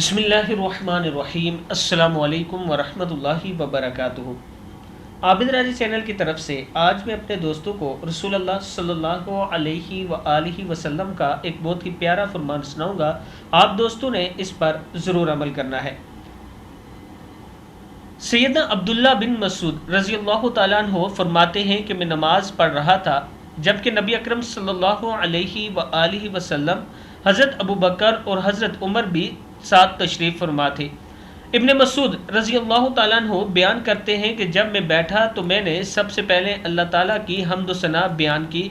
बिस्मिल्लाहिर्रहमानिर्रहीम। अस्सलाम वालेकुम वरहमतुल्लाहि वबरकातुहू। आबिद राजी चैनल की तरफ से आज मैं अपने दोस्तों को रसूल अल्लाह सल्लल्लाहु अलैहि व आलिहि वसल्लम का एक बहुत ही प्यारा फरमान सुनाऊंगा। आप दोस्तों ने इस पर ज़रूर अमल करना है। सैयदना अब्दुल्ला बिन मसूद रज़ी अल्लाह तआला अन्हु फरमाते हैं कि मैं नमाज़ पढ़ रहा था जबकि नबी अकरम सल्लल्लाहु अलैहि व आलिहि वसल्लम, हज़रत अबू बकर और हज़रत उमर भी साथ तशरीफ़ फरमा थे। इब्न मसूद रज़ी अल्लाह तआला अन्हु बयान करते हैं कि जब मैं बैठा तो मैंने सबसे पहले अल्लाह ताला की हम्द व सना बयान की,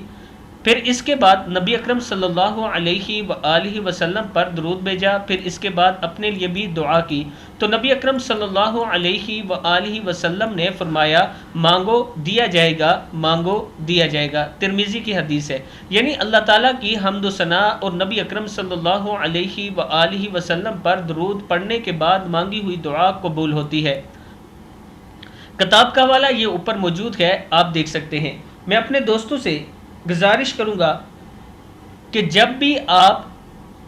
फिर इसके बाद नबी अकरम सल्लल्लाहु अलैहि व आलिहि वसल्लम पर दरूद भेजा, फिर इसके बाद अपने लिए भी दुआ की तो नबी अकरम सल्लल्लाहु अलैहि व आलिहि वसल्लम ने फरमाया, मांगो दिया जाएगा, मांगो दिया जाएगा। तिरमिज़ी की हदीस है। यानी अल्लाह ताला की हम्द व सना और नबी अकरम सल्लल्लाहु अलैहि व आलिहि वसल्लम पर दरूद पढ़ने के बाद मांगी हुई दुआ कबूल होती है। किताब का हवाला ये ऊपर मौजूद है, आप देख सकते हैं। मैं अपने दोस्तों से गुजारिश करूँगा कि जब भी आप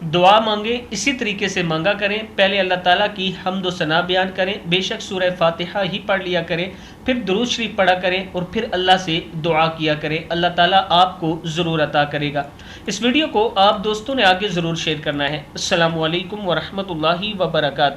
दुआ मांगे इसी तरीके से मांगा करें। पहले अल्लाह ताला की हम्द व सना बयान करें, बेशक सूरह फातिहा ही पढ़ लिया करें, फिर दुरूद शरीफ पढ़ा करें और फिर अल्लाह से दुआ किया करें। अल्लाह ताला आपको ज़रूर अता करेगा। इस वीडियो को आप दोस्तों ने आगे ज़रूर शेयर करना है। अस्सलामु अलैकुम वरहमतुल्लाहि वबरकातुहू।